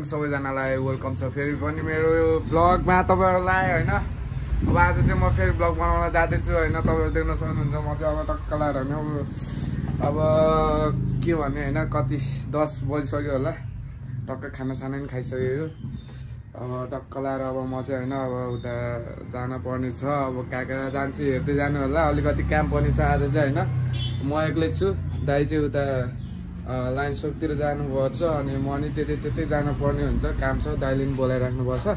Morning सबैजनालाई welcome छ फेरि पनि मेरो ब्लगमा तपाईहरुलाई हैन। अब आज चाहिँ म फेरि ब्लग बनाउन जाँदैछु हैन। तपाईहरु देख्न सक्नुहुन्छ म चाहिँ अब टक्क लाएर हैन अब के भन्ने हैन कति 10 बजिसक्यो होला। टक्क खानासाना पनि खाइसकेको। अब टक्क लाएर अब म चाहिँ हैन अब उता जान पर्ने छ। अब कहाँ जान्छु हेर्दै जानु होला। अलिकति काम पनि छ आज चाहिँ हैन। म एक्लै छु। दाइ चाहिँ उता लाइन सोकतिर जानुपर्छ अनि म नि त्यतै जानु पर्ने हुन्छ। काम छ दाइले पनि बोलाइराख्नु पर्छ।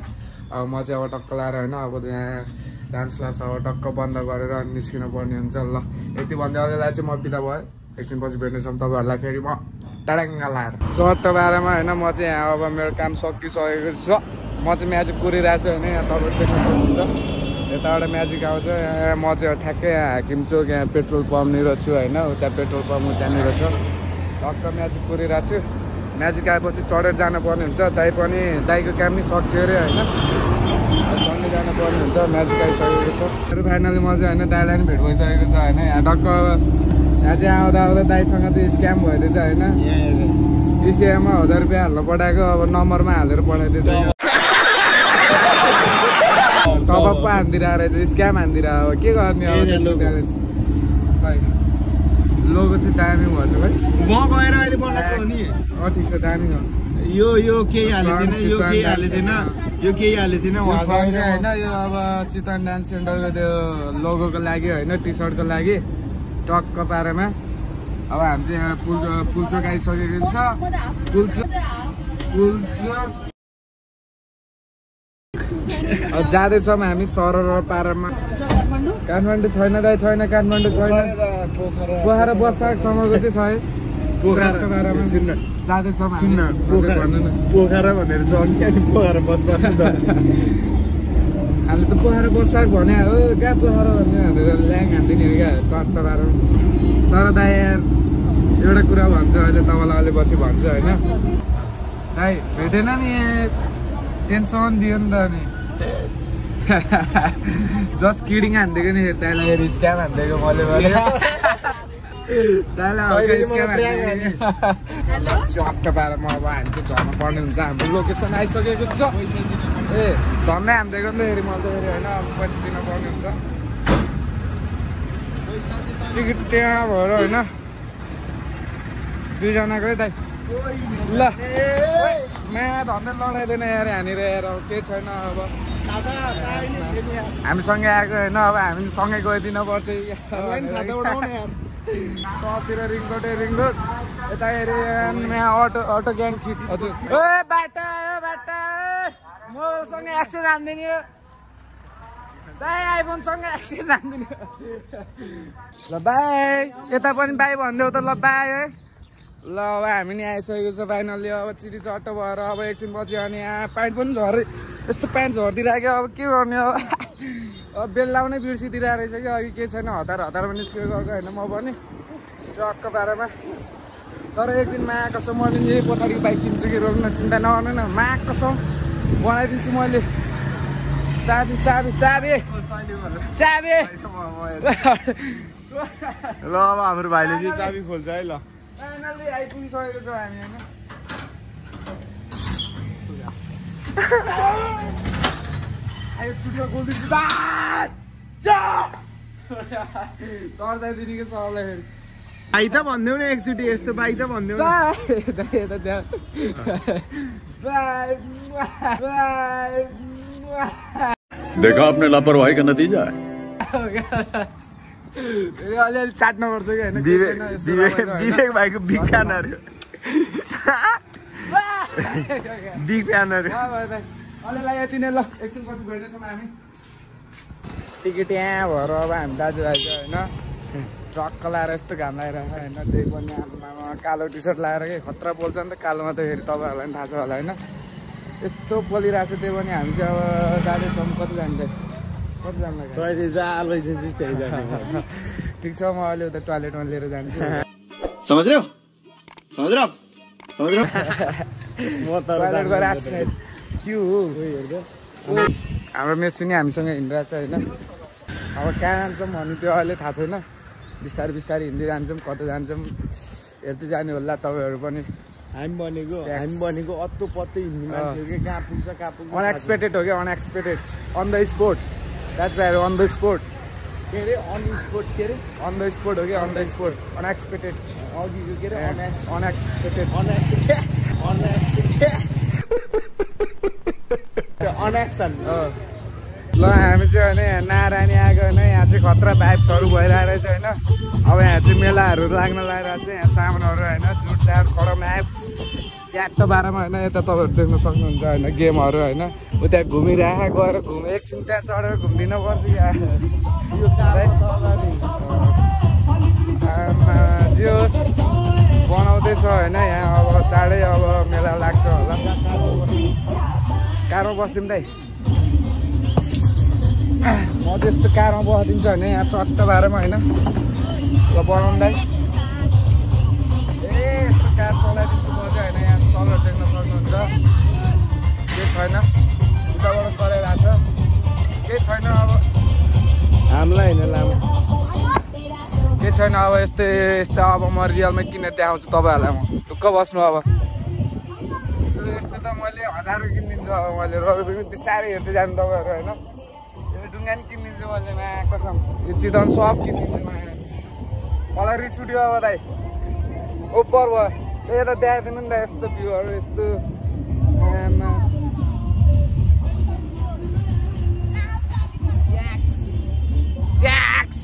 अब म चाहिँ अब टक्क लाएर हैन अब यहाँ डान्स क्लास अब टक्क बन्द गरेर निस्किन पर्ने हुन्छ। ल यति भन्दै अझैलाई चाहिँ म बिदा भए एकछिन पछि भेट्नेछौँ तपाईहरुलाई फेरि म टाडङ्गा लाएर। चट्ट बारेमा हैन म चाहिँ यहाँ अब मेरो काम सकिसकेको छ। म चाहिँ म्याजिक कुरिरहेको छु हैन। यहाँ तपाईहरु देख्न सक्नुहुन्छ यताबाट म्याजिक आउँछ। यहाँ म चाहिँ ठ्याक्कै यहाँ हाकिम चोक यहाँ पेट्रोल पम्पनिर छु हैन। उता पेट्रोल पम्प त्यहाँनिर छ। टक्क म्याजिक कुरिरहेको छु। म्याजिक आएपछि चढेर जानुपर्ने हुन्छ। दाइको काम नि सक्यो अरे हैन। सँगै जानुपर्ने हुन्छ। म्याजिक आइसकेको छ। फाइनली म चाहिँ हैन दाइलाई पनि भेट भइसकेको छ हैन। यहाँ टक्क यहाँ चाहिँ आउँदा दाइसँग चाहिँ स्क्याम भइदिएछ हैन। इसिएममा 1000 रुपियाँ हाल्नु पठाएको अब नम्बरमा हालेर पठाइदिएछ। टपअप हान्दिरहेको रहेछ स्क्याम हान्दिरहेको। अब के गर्ने अब लोगो चाहिँ दामी भएछ भाइ। म गएर अहिले बनाएको हो नि। ठिक छ दामी हो। यो केही हालेको थिएन, यो केही हालेको थिएन, यो केही हालेको थिएन हैन। यो अब चितवन डान्स सेन्टरको त्यो लोगोको लागि हैन टी सर्टको लागि टक्क पारेमा अब हामी चाहिँ यहाँ पुल्चोक आइसकेको छ। अब जाँदैछौँ हामी सरर पारामा। काठमाडौँ छैन दाइ छैन काठमाडौँ छैन। पोखरा बस पार्कसम्मको चाहिँ छ है। जाँदैछौँ पोखरा भनेर छ नि पोखरा बस पार्क छ। हामीले त पोखरा बस पार्क भने हो कहाँ पोखरा भन्ने भनेर ल्याङ हान्दिने हो क्या चट्ट पारामा। तर दाइ यार एउटा कुरा भन्छु अहिले तपाईँलाई अलि पछि भन्छु होइन। दाइ भेटेन नि टेन्सन दियो नि त नि। जस्ट किडिङ हानिदिएको नि दाइलाई फेरि स्क्याम हानिदिएको मैले चट्ट पारामा अब हामी चाहिँ झर्न पर्ने हुन्छ। हाम्रो लोकेसन आइसकेको छ। ए झन्नै हानिदिएको नि त फेरि मैले त फेरि होइन पैसा दिन पर्ने हुन्छ। टिकट त्यहाँ भएर होइन दुईजनाकै दाइ ल म्या भन्दै लडाइँदैन यार यहाँनिर यार अब केही छैन। अब हामीसँगै आएको होइन अब हामी सँगै गइदिन पर्छ। सबतिर रिङ रोड यता एरिया अटो ग्याङ खिट हजुर बाटा मोबाइलसँग एक्सचेन्ज हान्दिने दाइ आइफोनसँग एक्सचेन्ज हान्दिने। ल बाई यता पनि बाई भनिदेऊ त। ल बाई है। ल अब हामी नि आइसकेको छ फाइनल्ली। अब चिटी चट्ट भएर अब एकछिन पछि अनि यहाँ प्यान्ट पनि यस्तो प्यान्ट झरिदिइराख्यो। अब के गर्ने अब बेल लाउनै बिर्सिदिरहेको रहेछ कि अघि केही छैन। हतार पनि निस्केको गएको होइन म पनि टक्क पारामा। तर एक दिन माया कसम मैले यही पछाडिको बाइक किन्छु कि रोक्न चिन्ता नगर्नु न। माया कसम बनाइदिन्छु मैले। चाबी ल अब हाम्रो भाइले चाहिँ चाबी खोल्छ है। ल फाइनल्ली आइपुगिसकेको छ हामी होइन। चुटमा खोलिदिन्छु तर्साइदिने कि सबलाई फेरि भाइ त भनिदेऊ न एकचोटि यस्तो भाइ त भनिदेऊ न। देखा आपने लापरवाही का नतीजा है। अलिअलि चाट्नु पर्छ कि होइन। विवेक भाइको बिग फ्यानहरू अलिअलि यति नै। ल एकछिन पछि भेट्नेछौँ हामी। टिकट यहाँ भएर अब हामी दाजुभाइ चाहिँ होइन ट्रक्क लाएर यस्तो घाम लगाइरहेको होइन। त्यही पनि आमामा कालो टी सर्ट लगाएर कि खतरा पोल्छ नि त। कालोमा त फेरि तपाईँहरूलाई पनि थाहा छ होला होइन। यस्तो पोलिरहेको छ। त्यही पनि हामी चाहिँ अब जाँदैछौँ। कति जान्छ ठिक छ। म अहिले उता टोयलेटमा लिएर जान्छु। समझ रहे हो टोयलेट गएर आएको छु। के हो हाम्रो मेसिन हामीसँग हिँडिरहेको छ होइन। अब कहाँ जान्छौँ भने त्यो अहिले थाहा छैन। बिस्तारै हिँड्दै जान्छौँ। कता जान्छौँ हेर्दै जाने होला। तपाईँहरू पनि हामी भनेको अत्तो पत्तो हिँड्ने मान्छे हो कि कहाँ पुग्छ अनएक्सपेक्टेड हो कि unexpected on the spot that's why on the spot के अरे अन स्पोट के अरे अन द स्पोट हो कि अन द स्पोट अनएक्सपेक्टेड अघिको के अरे अनएक्सपेक्टेड अनएक्सन ल हामी चाहिँ होइन यहाँ नारायणी आएको होइन यहाँ चाहिँ खतरा भाइब्सहरू भइरहेको रहेछ होइन अब यहाँ चाहिँ मेलाहरू लाग्न लगाएर चाहिँ यहाँ सामानहरू होइन जुटजाट कडम एप्स च्याट्ट बाह्रमा होइन यता तपाईँहरू देख्न सक्नुहुन्छ होइन गेमहरू होइन उता घुमिरहेको गएर एकछिन त्यहाँ चढेर घुमिदिन पर्छ जे होस् बनाउँदैछ होइन यहाँ अब चाँडै अब मेला लाग्छ होला कारमा बस्दिउँ दाइ म चाहिँ यस्तो कारमा बसिदिन्छु होइन यहाँ चट्ट बाह्रमा होइन ल बनाउँदै यस्तो कार चलाइदिन्छु म चाहिँ होइन यहाँ तलहरू देख्न सक्नुहुन्छ केही छैन उताबाट कराइरहेको छ केही छैन अब हामीलाई होइन लामो केही छैन अब यस्तै अब म रियलमै किनेर देखाउँछु तपाईँहरूलाई म ढुक्क बस्नु अब यस्तो त मैले 1000 किनिदिन्छु अब मैले रवि पनि बिस्तारै हेर्दै जानु तपाईँहरू होइन ढुङ्गा नि किनिदिन्छु मैले मा कसम यो चितवन सब किनिदिन्छु मलाई रिस उठ्यो अब दाइ ओपर भयो त्यही त देखाइदिनु नि त यस्तो भ्यूहरू यस्तो ज्याक्स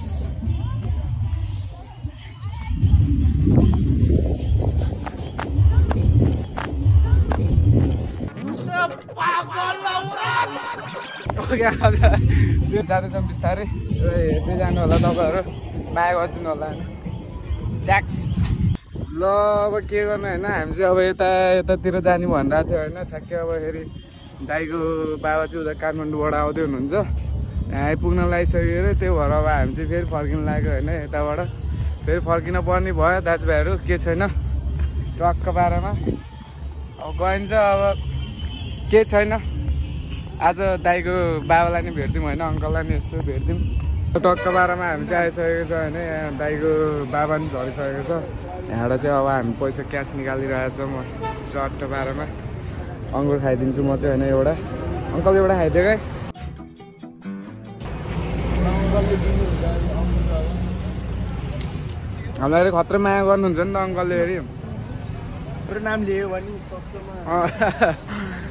जाँदैछौँ बिस्तारै हेर्दै जानु होला तपाईँहरू माया गरिदिनु होला होइन ट्याक्स ल अब के गर्नु होइन हामी चाहिँ अब यतातिर जाने भनिरहेको थियो होइन ठ्याक्कै अब फेरि दाइको बाबा चाहिँ उता काठमाडौँबाट आउँदै हुनुहुन्छ यहाँ आइपुग्न लागिसक्यो अरे त्यही भएर अब हामी चाहिँ फेरि फर्किन लाग्यो होइन यताबाट फेरि फर्किन पर्ने भयो दाजुभाइहरू के छैन टक्क बाह्रमा अब गइन्छ अब के छैन आज दाइको बाबालाई नि भेट्यौँ होइन अङ्कललाई नि यस्तो भेट्यौँ टक्क बाह्रमा हामी चाहिँ आइसकेको छ होइन यहाँ दाइको बाबा नि झरिसकेको छ यहाँबाट चाहिँ अब हामी पैसा क्यास निकालिरहेको छ म चट्ट बाह्रमा अङ्गुर खाइदिन्छु म चाहिँ होइन एउटा अङ्कल एउटा खाइदियो क्या हामीलाई अलिक खत्रै माया गर्नुहुन्छ नि त अङ्कलले फेरि नाम लियो भने सस्तोमा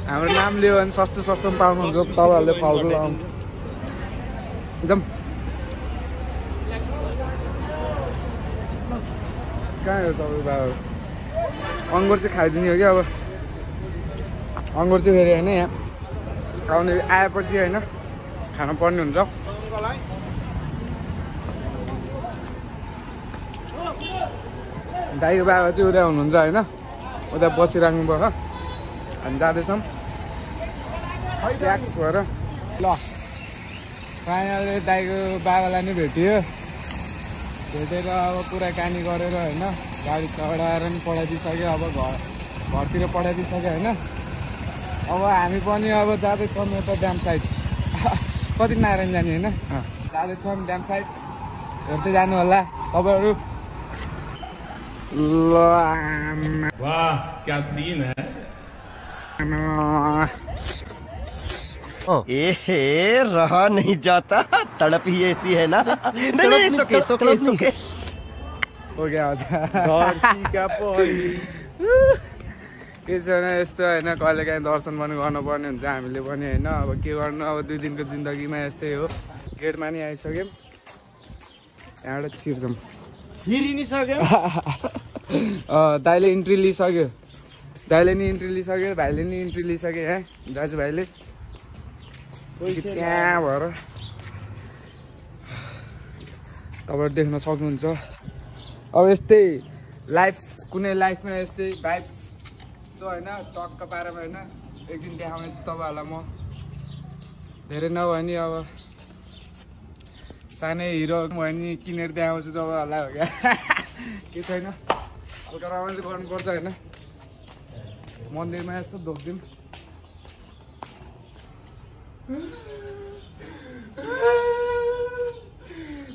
हाम्रो नाम लियो भने सस्तोमा पाउनुहुन्छ तपाईँहरूले फाल्टु लाउनु जाउँ कहाँ हो तपाईँ बाबा अङ्गुर चाहिँ खाइदिने हो कि अब अङ्गुर चाहिँ फेरि होइन यहाँ आउने आएपछि होइन खानु पर्ने हुन्छ दाइको बाबा चाहिँ उता हुनुहुन्छ होइन उता बसिराख्नु भयो हामी जाँदैछौँ ट्याक्स भएर ल फाइनली दाइको बाबालाई नै भेटियो भेटेर अब कुराकानी गरेर होइन गाडी चढाएर पनि पठाइदिइसक्यो अब घरतिर पठाइदिइसक्यो होइन अब हामी पनि अब जाँदैछौँ यता ड्याम साइड कति नारायण जाने होइन जाँदैछौँ ड्याम साइड हेर्दै जानु होला तपाईँहरू ल वाह क्या सीन है ए रहा नहीं जाता तड़प ही ऐसी है ना नहीं सुके हो गया के छैन यस्तो होइन कहिलेकाहीँ दर्शन पनि गर्नुपर्ने हुन्छ हामीले पनि होइन अब के गर्नु अब 2 दिनको जिन्दगीमा यस्तै हो गेटमा नि आइसक्यौँ यहाँबाट छिर्छौँ दाइले इन्ट्री लिइसक्यो दाइले नि इन्ट्री लिइसक्यो भाइले नि इन्ट्री लिइसक्यो यहाँ दाजुभाइले त्यहाँ भएर तपाईँहरू देख्न सक्नुहुन्छ अब यस्तै लाइफ कुनै लाइफमा यस्तै भाइब्स जो होइन टक्क पारेमा होइन एक दिन देखाउने छु तपाईँहरूलाई म धेरै नभए नि अब सानै हिरो भयो नि किनेर देखाउँछु तपाईँहरूलाई हो क्या के छैन हल्का रमाइलो गर्नुपर्छ होइन मन्दिरमा यसो ढोक्दिउँ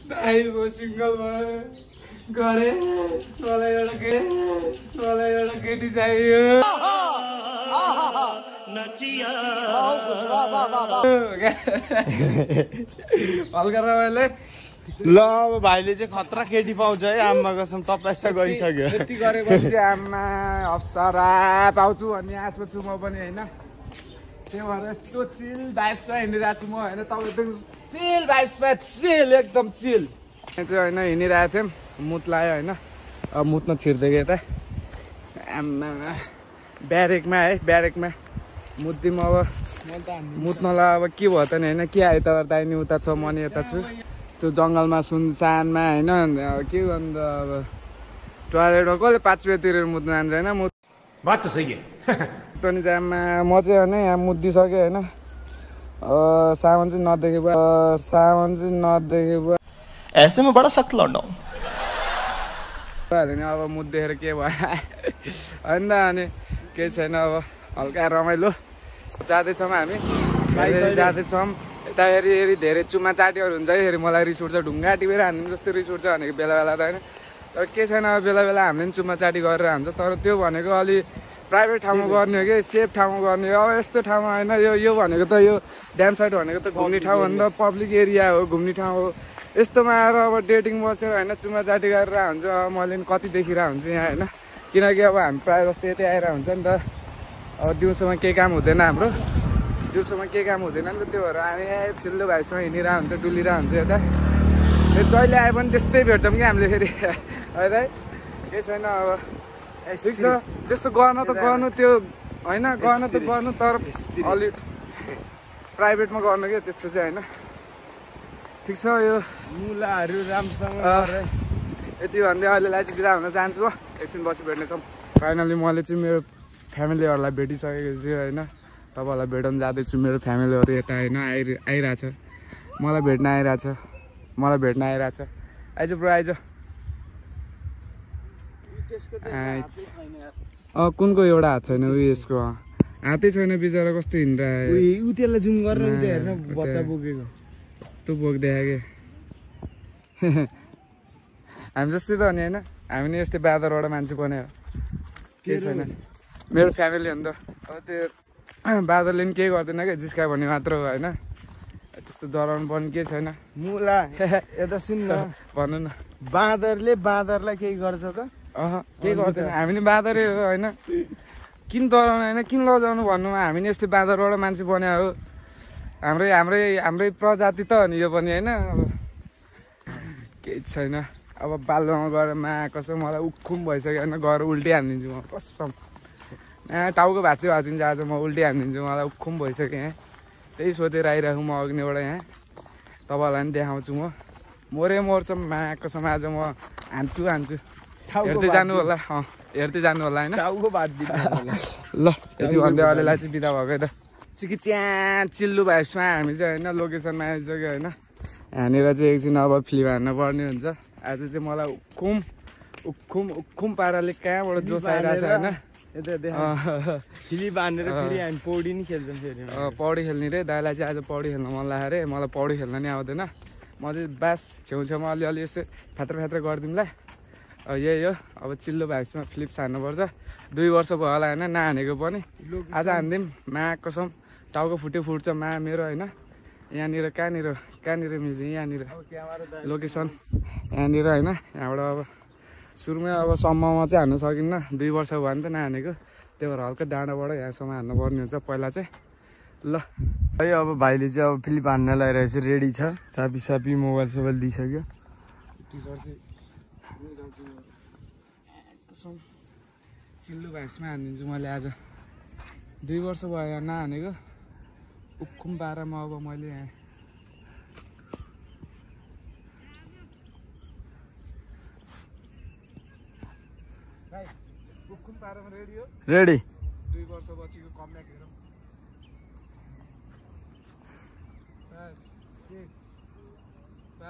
दाइ म सिङ्गल भयो गरे मलाई एउटा केटी चाहियो हल्का रमाइलो ल अब भाइले चाहिँ खतरा केटी पाउँछ है आम्मा कसम तपस्या गरिसक्यो यति गरेपछि आमा अप्सरा पाउँछु भन्ने आशमा छु म पनि होइन त्यही भएर यस्तो चिल भाइब्समा हिँडिरहेको छु म होइन तपाईँको चिल भाइब्समा चिल एकदम चिल चाहिँ होइन हिँडिरहेको थियौँ मुत लायो होइन अब मुत्न छिर्दै यता आमा ब्यारेकमा है ब्यारेकमा मुद्दिम अब मुत्नलाई अब के भयो त नि होइन के आयो त दाहिने उता छ म नि यता छु त्यो जङ्गलमा सुनसानमा होइन के अन्त अब टोयलेटमा कसले 5 रुपियाँ तिरेर मुत्न जान्छ होइन बात त सही है तनी चाहिँ म चाहिँ होइन यहाँ मुद्दिसकेँ होइन सामान चाहिँ नदेखे ऐसे में बड़ा सख्त लौंडा हूं नि अब मुद्देर के भयो होइन अनि केही छैन अब हल्का रमाइलो जाँदैछौँ हामी जाँदैछौँ यता हेरी धेरै चुमा चाटीहरू हुन्छ है मलाई रिस उठ्छ ढुङ्गा टिपेर हान्दिनु जस्तो रिस उठ्छ भनेको बेला बेला त होइन तर के छैन अब बेला बेला हामीले पनि चुमा चाटी गरेर हान्छ तर त्यो भनेको अलि प्राइभेट ठाउँमा गर्ने हो कि सेफ ठाउँमा गर्ने हो अब यस्तो ठाउँमा होइन यो भनेको त यो ड्याम साइड भनेको त घुम्ने ठाउँ भन्दा पब्लिक एरिया हो घुम्ने ठाउँ हो यस्तोमा आएर अब डेटिङ बसेर होइन चुमा चाटी गरेर हुन्छ मैले पनि कति देखिरहेको हुन्छु यहाँ होइन किनकि अब हामी प्रायः जस्तो यतै आएर हुन्छ नि त अब दिउँसोमा केही काम हुँदैन हाम्रो दिउँसोमा केही काम हुँदैन नि त त्यो भएर हामी चिल्लो भाइसँग हिँडिरहेको हुन्छ डुलिरहेको हुन्छ यता जहिले आए पनि त्यस्तै भेट्छौँ कि हामीले फेरि है त केही छैन अब ठिक छ त्यस्तो गर्न त गर्नु त्यो होइन गर्न त गर्नु तर अलिक प्राइभेटमा गर्नु क्या त्यस्तो चाहिँ होइन ठिक छ यो मुलाहरू राम्रोसँग यति भन्दै अहिलेलाई चाहिँ बिदा हुन चाहन्छु हो एकछिन बसी भेट्नेछौँ फाइनली मैले चाहिँ मेरो फ्यामिलीहरूलाई भेटिसकेको छु होइन तपाईँहरूलाई भेटाउनु जाँदैछु मेरो फ्यामिलीहरू यता होइन आइरहेछ मलाई भेट्न आइरहेछ आइज ब्रो आइज कुनको एउटा हात छैन ऊ यसको हातै छैन बिचरा कस्तो हिँडिरहेको त्यसलाई जुम गरेर हेर्न बच्चा बोकेको कस्तो बोक्दै कि हामी जस्तै त हो नि होइन हामी नि यस्तै बादरबाट मान्छे बन्यो केही छैन मेरो फ्यामिली हो नि त अब त्यो बादरले पनि केही गर्दैन क्या जिस्का भन्ने मात्र हो होइन त्यस्तो डराउनु पर्ने केही छैन मुला यता सुन न भन्नु न बाँदरलाई केही गर्छ त केही गर्दैन हामी नि बाँदरै हो होइन किन डराउनु होइन किन लजाउनु भन्नुमा हामी नि यस्तै बाँदरबाट मान्छे बन्या हो हाम्रै प्रजाति त हो नि यो पनि होइन अब केही छैन अब बालुवामा गएर कसम मलाई उक्खुम भइसक्यो होइन गएर उल्टी हानिदिन्छु म कसम टाउको भाँचिन्छ आज म उल्टी हानिदिन्छु मलाई उक्खुम भइसक्यो यहाँ त्यही सोचेर आइरहेको म अग्निबाट यहाँ तपाईँहरूलाई पनि देखाउँछु म मर्छ कसम आज म हान्छु हेर्दै जानु होला होइन ल यति भन्दै अहिलेलाई चाहिँ बिदा भएको त चिकिच्या चिल्लु भाइसमा हामी चाहिँ होइन लोकेसनमा आइसक्यो होइन यहाँनिर चाहिँ एकछिन अब फिल्म हान्न पर्ने हुन्छ आज चाहिँ मलाई उक्खुम पाराले कहाँबाट जोस आइरहेको छ होइन फिल्म हानेर फेरि हामी पौडी नि खेल्छौँ फेरि पौडी खेल्ने रे दाइलाई चाहिँ आज पौडी खेल्न मन लाग्यो अरे मलाई पौडी खेल्न नि आउँदैन म चाहिँ बास छेउछेउमा अलिअलि यसो फ्यात्र गरिदिउँला यही हो अब चिल्लो भाइसमा फ्लिप्स हान्नुपर्छ 2 वर्ष भयो होला होइन नहानेको पनि आज हानिदिउँ कसम टाउको फुट्छ मेरो होइन यहाँनिर कहाँनिर मिल्छ यहाँनिर लोकेसन यहाँनिर होइन यहाँबाट अब सुरुमै अब सम्ममा चाहिँ हान्न सकिन्न 2 वर्ष भयो भने त नहानेको त्यही भएर हल्का डाँडाबाट यहाँसम्म हान्न पर्ने हुन्छ पहिला चाहिँ ल है अब भाइले चाहिँ अब फिल्म हान्न लगाइरहेछ रेडी छ चापी मोबाइल सोबाइल दिइसक्यो चिल्लो भाइसमा हानिदिन्छु मैले आज 2 वर्ष भयो यहाँ नहानेको उक्खुम पारामा अब मैले यहाँ उक्खुम पारामा रेडी हो रेडी 2 वर्ष बचीको कमब्याक हेरौँ 5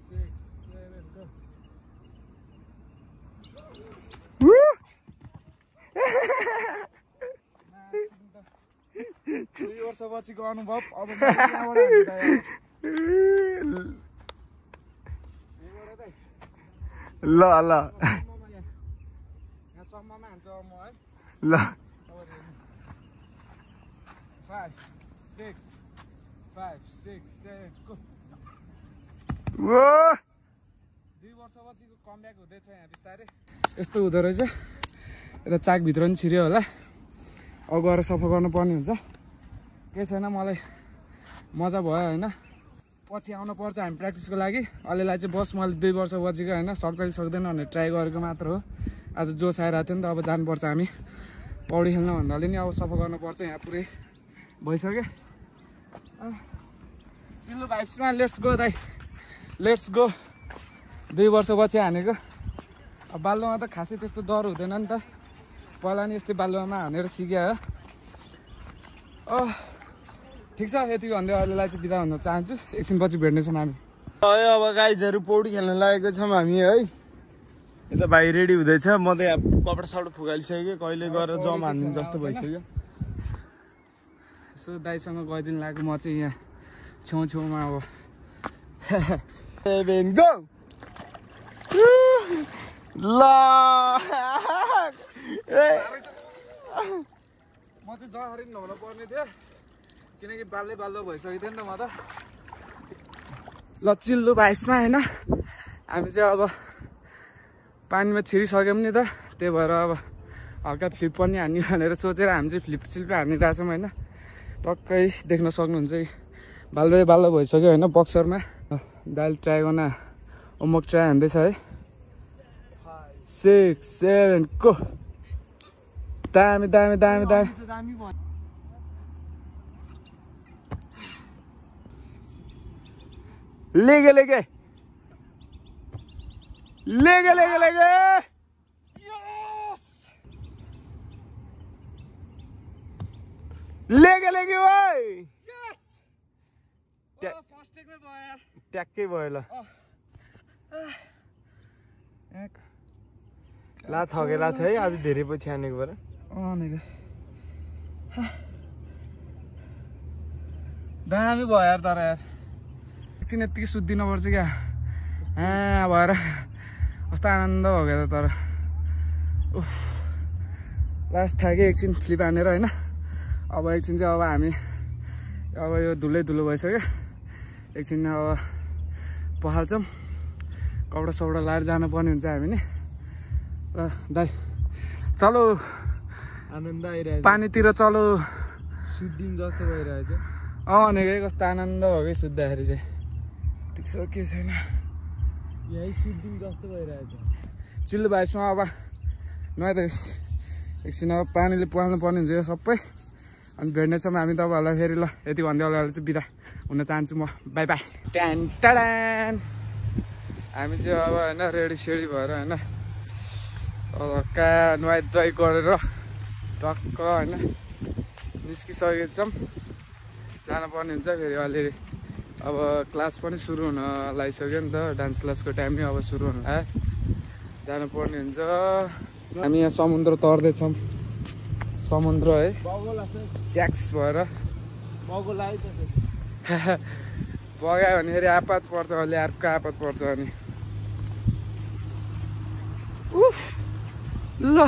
6 7 go 2 वर्षपछिको अनुभव अब ल ल सम्ममा हान्छ म है ल 5 6 5 6 7 गो ओ 2 वर्षपछिको कमब्याक हुँदैछ यहाँ बिस्तारै यस्तो हुँदो रहेछ यता चाकभित्र पनि छिर्यो होला अब गएर सफा गर्नुपर्ने हुन्छ केही छैन मलाई मजा भयो होइन पछि आउनु पर्छ हामी प्र्याक्टिसको लागि अहिलेलाई चाहिँ बस मैले 2 वर्ष बचेको होइन सक्छ कि सक्दैन भनेर ट्राई गरेको मात्र हो आज जोस आइरहेको थियो नि त अब जानुपर्छ हामी पौडी खेल्न भन्दाले नि अब सफा गर्नुपर्छ यहाँ पुरै भइसक्यो चिल्लो भाइब्समा लेट्स गो दाइ लेट्स गो 2 वर्ष पछि हानेको अब बालुवामा त खासै त्यस्तो डर हुँदैन नि त पहिला नि यस्तै बालुवामा हानेर सिक्यो हो ठिक छ यति भन्दै अहिलेलाई चाहिँ बिदा हुन चाहन्छु एकछिनपछि भेट्नेछौँ हामी अब गाइजहरू पौडी खेल्न लागेको छौँ हामी है यता भाइ रेडी हुँदैछ म त यहाँ कपडा सपडा फुगालिसक्यो कहिले गएर जम हान्दिनु जस्तो भइसक्यो यसो दाइसँग गइदिनु लाग्यो म चाहिँ यहाँ छेउमा अब गो ल म चाहिँ जहरी पनि हुन पर्ने थियो किनकि बाल्लो भइसकेको थियो नि त म त ल चिल्लो भाइसमा होइन हामी चाहिँ अब पानीमा छिरिसक्यौँ नि त त्यही भएर अब हल्का फ्लिप पनि हान्ने भनेर सोचेर हामी चाहिँ फ्लिप हानिरहेछौँ होइन टक्कै देख्न सक्नुहुन्छ बाल्लो भइसक्यो होइन बक्सरमा दाइल ट्राई गर्न होमवर्क ट्राई हान्दैछ है 6 7 को दामी लेगे भाइ ट्याक्कै भयो ल ला थकेला छ है आज धेरै पछि हानेको भएर दामी भयो यार तर यार एकछिन यत्तिकै सुत्दिनुपर्छ क्या भएर कस्तो आनन्द भयो क्या तर लास्ट थाक्यो एकछिन फ्लिप हानेर होइन अब एकछिन चाहिँ अब हामी अब यो धुलै भइसक्यो एकछिन अब पखाल्छौँ कपडा सपडा लाएर जानुपर्ने हुन्छ हामी नि ल दाइ चलो आनन्द आइरहेछ पानीतिर चलो सुत्दिम जस्तो भइरहेछ भनेकै कस्तो आनन्द भयो कि सुत्दाखेरि चाहिँ ठिक छ के छैन यही सुत्दिम जस्तो भइरहेछ चिल्लो भाइसँग अब नयाँ त एकछिन अब पानीले पुहाल्नु पर्ने हुन्छ यो सबै अनि भेट्नेछौँ हामी तपाईँहरूलाई फेरि ल यति भन्दै होला चाहिँ बिदा हुन चाहन्छु म बाई बाई ट्यान टाडान हामी चाहिँ अब होइन रेडी सेडी भएर होइन हल्का नुहाइ धुवाइ गरेर टक्क होइन निस्किसकेको छौँ जानुपर्ने हुन्छ फेरि अलिअलि अब क्लास पनि सुरु हुन लागिसक्यो नि त डान्स क्लासको टाइम नै अब सुरु हुन लाग्यो जानुपर्ने हुन्छ हामी यहाँ समुद्र तर्दैछौँ समुद्र है च्याक्स भएर बगायो भने फेरि आपत पर्छ अलि अर्को आपत पर्छ अनि ल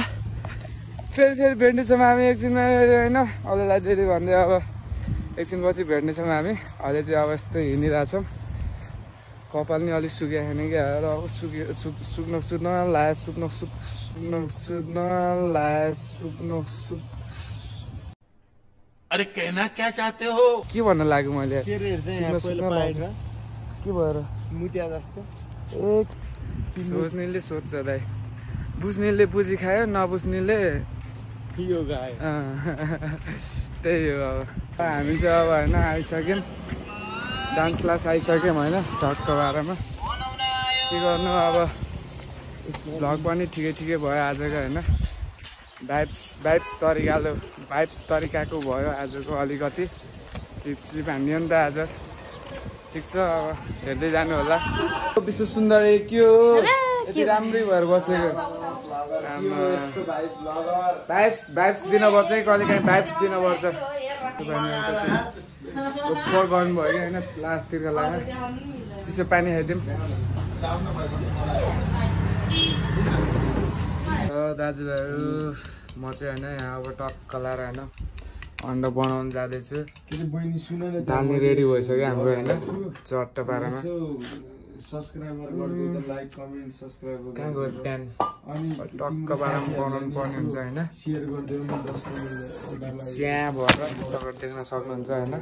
फेरि भेट्नेछौँ हामी एकछिनमा होइन अरूलाई चाहिँ भन्दै अब एकछिनपछि भेट्नेछौँ हामी अहिले चाहिँ अब यस्तो हिँडिरहेछौँ कपाल नि अलिक सुक्यो छैन क्या अब सुक्न लाग्यो अरे कहना क्या चाहते हो के भन्न लाग्यो मैले के भएर सोच्नेले सोध्छ दाइ बुझ्नेले बुझी खायो नबुझ्नेले त्यही हो अब हामी चाहिँ अब होइन आइसक्यौँ डान्स क्लास आइसक्यौँ होइन ढक्क बाह्रमा के गर्नु अब भ्लग पनि ठिकै भयो आजको होइन भाइब्स तरिकाको भयो आजको अलिकति स्लिप हान्यो नि त आज ठिक छ अब हेर्दै जानु होला विश्व सुन्दर के हो यति राम्रै भएर बसेको भाइब्स दिनुपर्छ है कहिले काहीँ भाइब्स दिनुपर्छ उपर गर्नुभयो कि होइन लास्टतिर लाग्यो चिसो पानी खाइदिउँ दाजुभाइहरू म चाहिँ होइन यहाँ अब टक्क लाएर होइन अन्डा बनाउनु जाँदैछु दाल्ने रेडी भइसक्यो हाम्रो होइन चट्ट पारामा सब्स्क्राइबर गर्दिनु लाइक कमेन्ट सब्स्क्राइब कहाँ गयो बिहान टक्क पारामा बनाउनु पर्ने हुन्छ होइन शेयर गरिदिनु 10 चिया भएर तपाईँहरू देख्न सक्नुहुन्छ होइन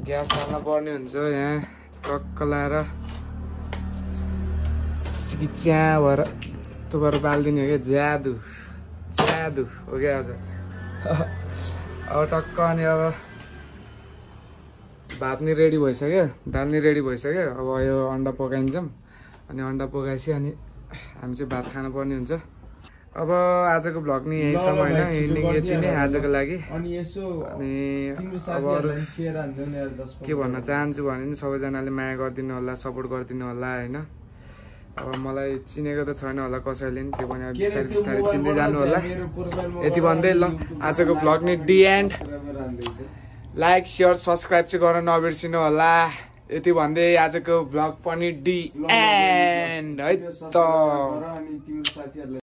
ग्यास हाल्न पर्ने हुन्छ यहाँ टक्क लाएर चिया भएर यस्तो गरेर बालिदिने हो क्या जादु जादु हो क्या आज अब टक्क अनि अब भात नि रेडी भइसक्यो दाल नि रेडी भइसक्यो अब यो अन्डा पकाइन्छौँ अनि अन्डा पकाएपछि अनि हामी चाहिँ भात खानुपर्ने हुन्छ अब आजको भ्लग नि यहीसम्म होइन एन्डिङ यति नै आजको लागि अनि यसो अनि तिम्रो अब अरू साथीहरुलाई शेयर हान्दैन यार 10 के भन्न चाहन्छु भने नि सबैजनाले माया गरिदिनु होला सपोर्ट गरिदिनु होला होइन अब मलाई चिनेको त छैन होला कसैले नि त्यो पनि अब बिस्तारै बिस्तारै चिन्दै जानु होला यति भन्दै ल आजको भ्लग नि D and like share subscribe चाहिँ गर्न नबिर्सिनु होला यति भन्दै आजको भ्लग पनि डी एन्ड है त अनि तिम्रो साथीहरुलाई